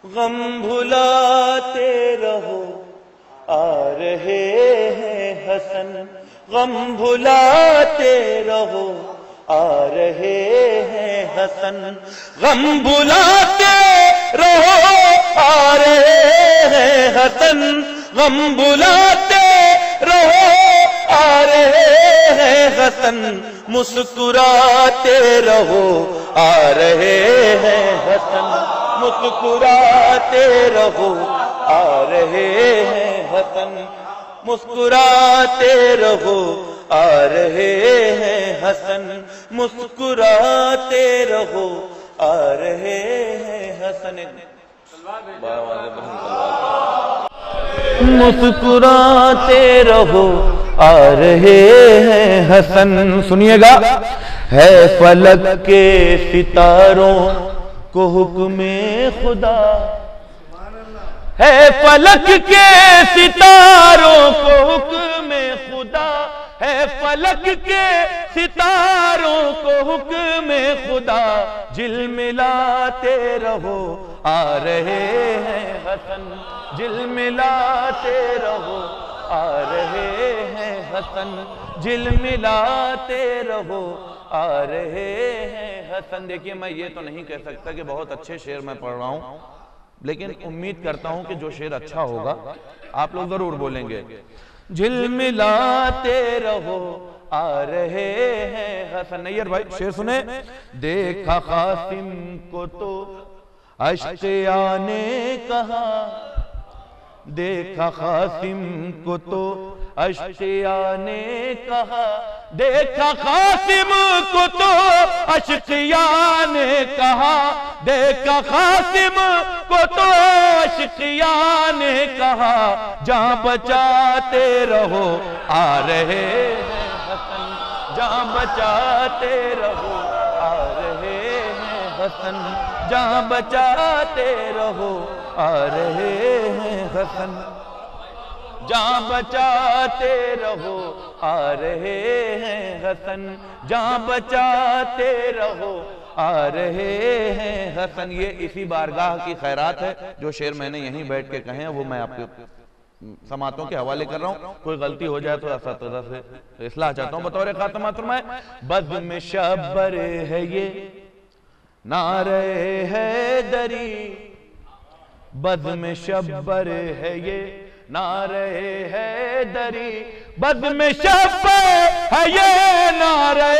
غم بھلاتے رہو آ رہے ہیں حسن، غم بھلاتے رہو آ رہے ہیں حسن، غم بھلاتے رہو آ رہے ہیں حسن، غم بھلاتے رہو آ رہے ہیں حسن، مسکراتے رہو آ رہے ہیں حسن، مسکراتے رہو آ رہے ہیں حسن، مسکراتے رہو آ رہے ہیں حسن، مسکراتے رہو آ رہے ہیں حسن، مسکراتے رہو آ رہے ہیں حسن۔ سنیے گا، ہے فلک کے ستاروں کو حکم خدا، ہے فلک کے ستاروں کو حکم خدا، ہے فلک کے ستاروں کو حکم خدا، جھلملاتے رہو آ رہے ہیں حسن، جھلملاتے رہو آ رہے ہیں حسن، جھلملاتے رہو آ رہے ہیں حسن۔ دیکھیے، میں یہ تو نہیں کہہ سکتا کہ بہت اچھے شعر میں پڑھ رہا ہوں، لیکن امید کرتا ہوں کہ جو شعر اچھا ہوگا آپ لوگ ضرور بولیں گے۔ جھلملاتے رہو آ رہے ہیں حسن۔ نیئر بھائی شعر سنیں۔ دیکھا قاسم کو تو اشقیاء نے کہا، دیکھا قاسم کو تو اشقیاء نے کہا، دیکھا قاسم کو تو اشقیاء نے کہا، دیکھا قاسم کو تو اشقیاء نے کہا، جان بچاتے رہو آ رہے ہیں حسن، جان بچاتے رہو آ رہے ہیں حسن، جان بچاتے رہو آ رہے ہیں حسن، جان بچاتے رہو آ رہے ہیں حسن، جان بچاتے رہو آ رہے ہیں حسن۔ یہ اسی بارگاہ کی خیرات ہے، جو شعر میں نے یہیں بیٹھ کے کہے ہیں وہ میں آپ کے سماعتوں کے حوالے کر رہا ہوں۔ کوئی غلطی ہو جائے تو اساتذہ سے اصلاح چاہتا ہوں۔ بطور خاتمہ فرمائے، بزم شبر ہے یہ نعرہ حیدری، بزم شبر ہے یہ نعرہ حیدری، بزم شبر ہے یہ نعرہ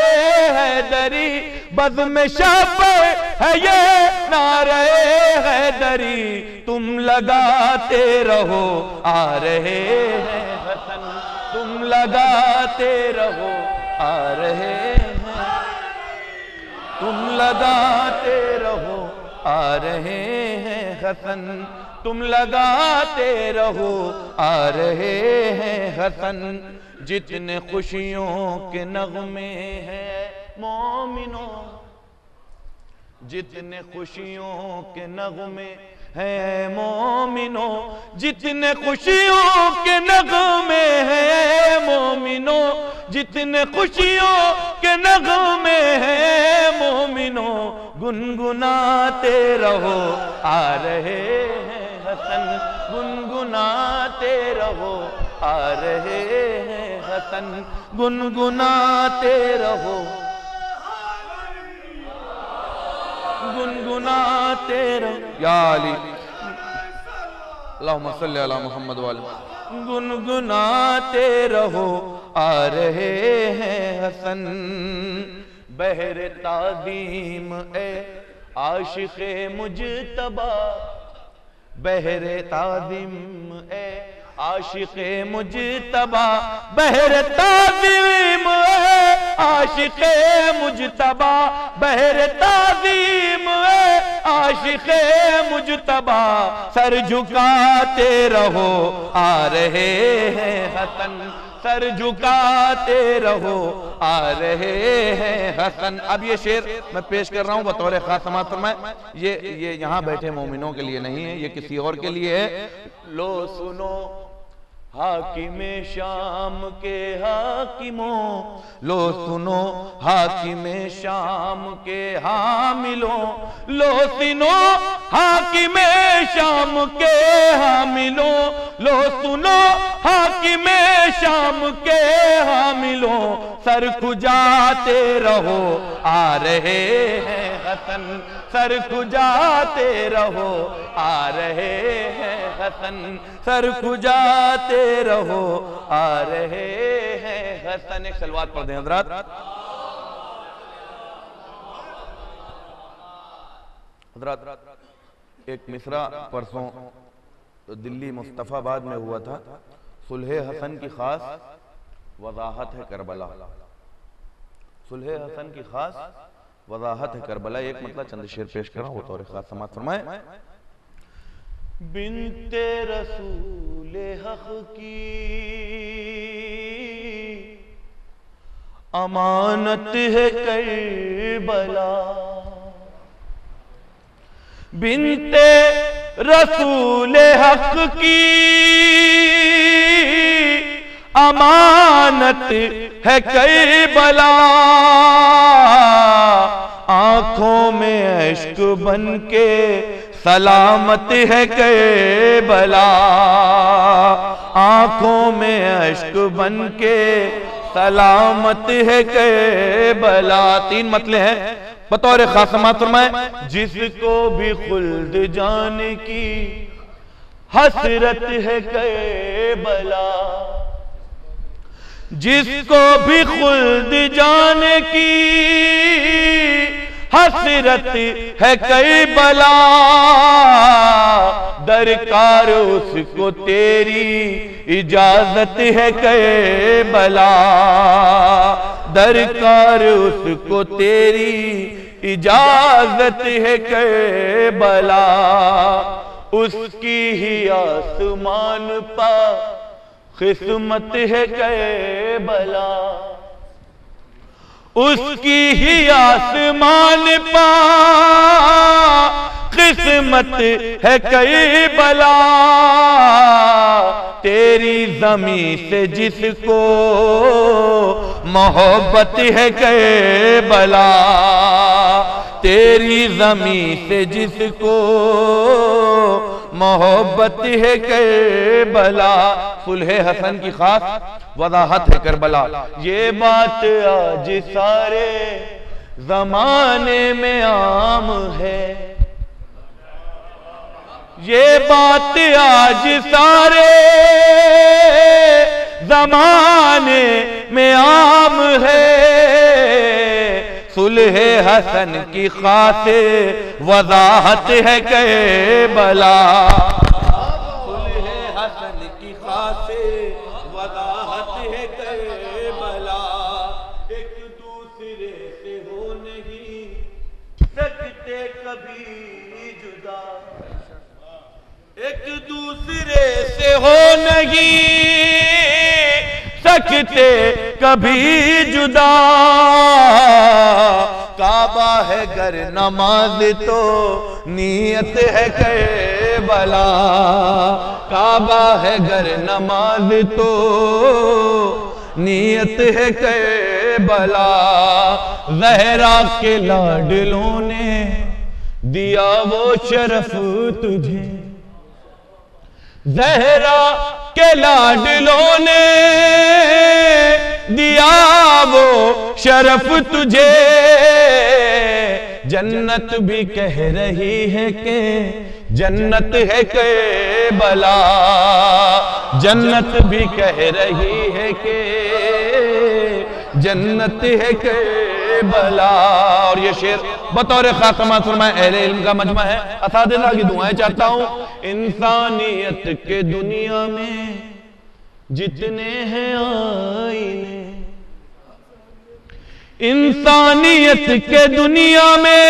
حیدری، بزم شبر ہے یہ نعرہ حیدری، تم لگاتے رہو آ رہے ہیں حسن، تم لگاتے رہو آ رہے ہیں، تم لگاتے رہو آ رہے ہیں حسن، تم لگاتے رہو آ رہے ہیں حسن، جتنے خوشیوں کے نغمے ہیں مومنوں، جتنے خوشیوں کے نغمے ہیں مومنوں، جتنے خوشیوں کے نغمے ہیں مومنوں، جتنے خوشیوں کے نغمے ہیں مومنوں، گنگناتے رہو آ رہے ہیں حسن، گنگناتے رہو آ رہے ہیں حسن، گنگناتے رہو، گنگناتے رہو یا علی اللہم صلی علی محمد والے، گنگناتے رہو آ رہے ہیں حسن، بحر تعظیم اے عاشق مجتبی، بحر تعظیم اے عاشق مجتبی، بحر تعظیم اے عاشق مجتبی، بحر تعظیم اے عاشق مجتبی، سر جھکاتے رہو آ رہے ہیں حسن، سر جھکاتے رہو آ رہے ہیں حسن۔ اب یہ شعر میں پیش کر رہا ہوں بطور خاص سماعت فرمائے، یہ یہاں بیٹھے مومنوں کے لیے نہیں ہے، یہ کسی اور کے لیے ہے۔ لو سنو حاکم شام کے حاکموں، لو سنو حاکم شام کے حاملوں، لو سنو حاکم شام کے حاملوں، لو سنو حاکم شام کے حاملوں، سر کھجاتے رہو آ رہے ہیں حسن، سر کھجاتے رہو آ رہے ہیں حسن، سر کھجاتے رہو آ رہے ہیں حسن۔ ایک صلوات پڑھ دیں حضرات۔ حضرات ایک مصرع پرسوں دلی مصطفیٰ آباد میں ہوا تھا، صلح حسن کی خاص وضاحت ہے کربلا، صلح حسن کی خاص وضاحت ہے کربلا۔ ایک مطلب چند شعر پیش کر رہا ہوں، وہ طور خاص سماعت فرمائے۔ بنت رسول حق کی امانت ہے کربلا، بنت رسول حق کی امانت ہے کربلا، آنکھوں میں اشک بن کے سلامت ہے کربلا، آنکھوں میں اشک بن کے سلامت ہے کربلا۔ تین مطلب ہیں بطور خاص سماعت فرمائے۔ جس کو بھی خلد جانے کی حسرت ہے کربلا، جس کو بھی خلد جانے کی حسرت ہے کربلا، درکار اس کو تیری اجازت ہے کربلا، درکار اس کو تیری اجازت ہے کربلا، اس کی ہی آسمان پا قسمت ہے کربلا، اس کی ہی آسمان پا قسمت ہے کربلا، تیری زمین سے جس کو محبت ہے کربلا، تیری زمین سے جس کو محبت ہے کربلا۔ صلح حسن کی خاص وضاحت ہے کربلا۔ یہ بات آج سارے زمانے میں عام ہے، یہ بات آج سارے زمانے میں عام ہے، صلح حسن کی خاص وضاحت ہے کربلا، صلح حسن کی خاص وضاحت ہے کربلا، ایک دوسرے سے ہو نہیں سکتے کبھی جدا، ایک دوسرے سے ہو نہیں سکتے کبھی جدا، کعبہ ہے گر نماز تو نیت ہے کربلا، کعبہ ہے گر نماز تو نیت ہے کربلا، زہرا کے لاڈلوں نے دیا وہ شرف تجھے، زہرا کے لاڈلوں نے دیا وہ شرف تجھے، جنت بھی کہہ رہی ہے کہ جنت ہے کربلا، جنت بھی کہہ رہی ہے کہ جنت ہے کربلا۔ اور یہ شعر بطور خاص سماعت فرمائے، اہل علم کا مجمع ہے، اساتذہ کی دعائیں چاہتا ہوں۔ انسانیت کے دنیا میں جتنے ہیں آئینے، انسانیت کے دنیا میں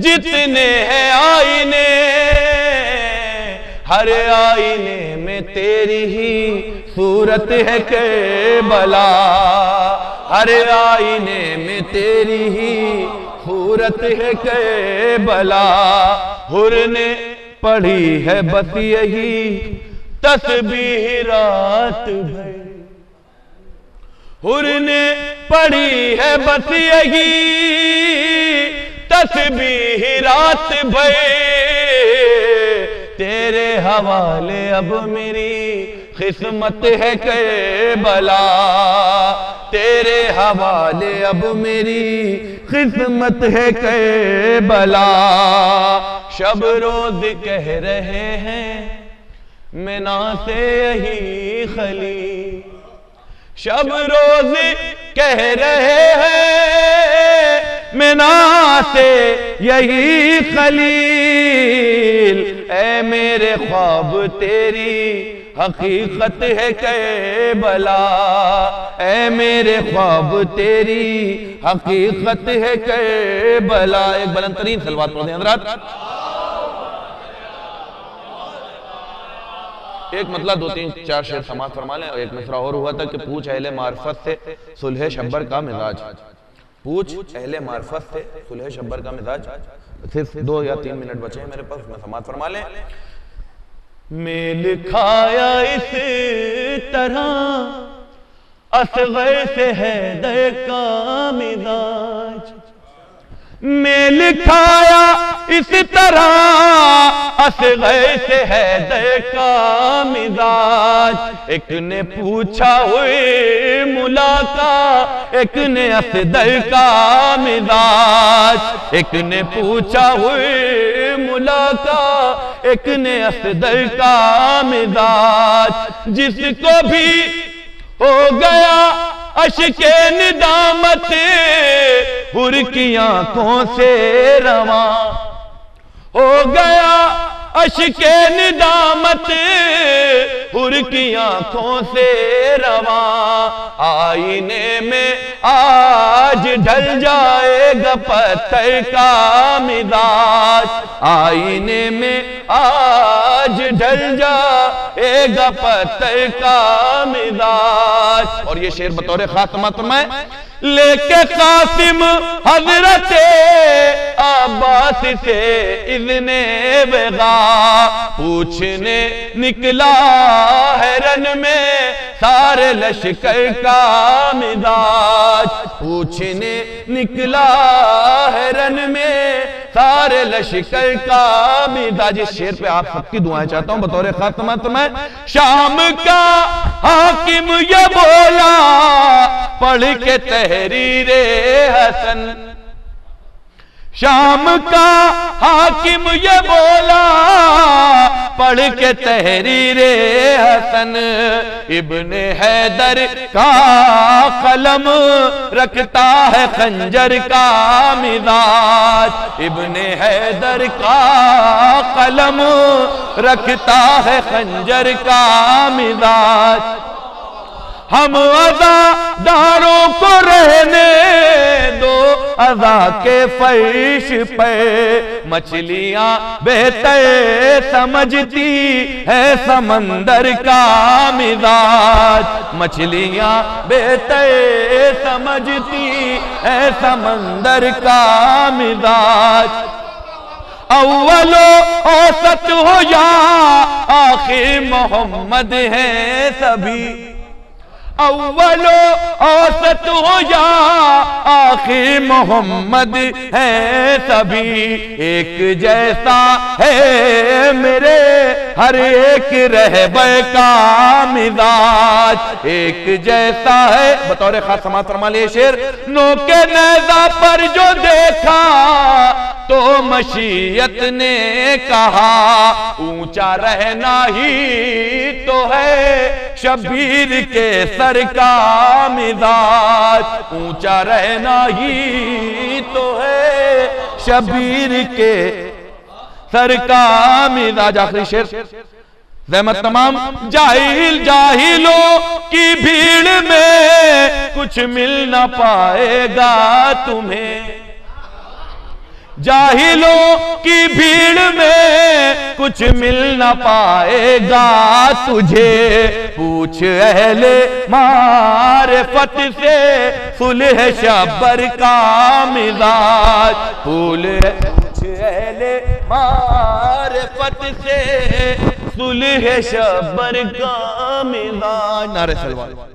جتنے ہیں آئینے، ہر آئینے میں تیری ہی صورت ہے کربلا، ہر آئینے میں تیری ہی صورت ہے کربلا، حر نے پڑھی ہے بس یہی تسبیح رات بھر، حر نے پڑھی ہے بس یہی تسبیح رات بھر، تیرے حوالے اب میری قسمت ہے کربلا، تیرے حوالے اب میری قسمت ہے کربلا۔ شب روز کہہ رہے ہیں منا سے یہی خلیل، شب روز کہہ رہے ہیں منا سے یہی خلیل، اے میرے خواب تیری حقیقت ہے کربلا، اے میرے خواب تیری حقیقت ہے کربلا۔ ایک بلند ترین صلوات پڑھ دیں حضرات۔ ایک مطلع 2-3-4 شعر سماعت فرما لیں۔ اور ایک مصرع اور ہوا تھا کہ پوچھ اہل معرفت سے صلح شبر کا مزاج، پوچھ اہل معرفت سے صلح شبر کا مزاج۔ صرف 2 یا 3 منٹ بچے ہیں میرے پاس، میں سماعت فرما لیں۔ میل کھایا اس طرح اصغر سے حیدر کا مزاج، میل کھایا اس طرح اصغر سے حیدر کا مزاج۔ ایک نے پوچھا ہوئے ملاقات، ایک نے اصغر کا مزاج، ایک نے پوچھا ہوئے ملاقات، ایک نے اصغر کا مزاج۔ جس کو بھی ہو گیا اشک ندامت حر کی آنکھوں سے رواں، ہو گیا اشک ندامت حر کی آنکھوں سے رواں۔ آئینے میں آج ڈھل جائے گا پتھر کا مزاج، آئینے میں آج ڈھل جائے گا پتھر کا مزاج۔ اور یہ شعر بطور خاتمہ فرمائیں۔ لے کے قاسم حضرت عباس سے اذن بغا، پوچھنے نکلا ہے رن میں سارے لشکر کا مزاج، پوچھنے نکلا ہے رن میں سارے لشکر کا مزاج۔ اس شعر پہ آپ سب کی دعائیں چاہتا ہوں بطور خاتمہ میں۔ شام کا حاکم یہ بولا پڑھ کے تحریر حسن، شام کا حاکم یہ بولا پڑھ کے تحریر حسن، ابن حیدر کا قلم رکھتا ہے خنجر کا مزاج، ابن حیدر کا قلم رکھتا ہے خنجر کا مزاج۔ ہم عزاداروں کو رہنے دو عزا کے فرش پہ، مچھلیاں بہتر سمجھتی ہے سمندر کا مزاج، مچھلیاں بہتر سمجھتی ہے سمندر کا مزاج۔ اول و اوسط ہو یا آخر محمد ہیں سبھی، اول و اوسط ہو یا آخر محمد ہیں سبھی، ایک جیسا ہے میرے ہر ایک رہبر کا مزاج، ایک جیسا ہے۔ بطور خاص سماعت فرما لیے شعر۔ نو کے نیزہ پر جو دیکھا تو مشیت نے کہا، اونچا رہنا ہی تو ہے شبیر کے سر کا مزاج، اونچا رہنا ہی تو ہے شبیر کے سر کا مزاج۔ آخری شعر زحمت تمام۔ جاہل جاہلوں کی بھیڑ میں کچھ مل نہ پائے گا تمہیں، جاہلوں کی بھیڑ میں کچھ مل نہ پائے گا تجھے، پوچھ اہل معرفت سے صلح شبر کا مزاج، پوچھ اہل معرفت سے صلح شبر کا مزاج۔ نعرہ سلوات۔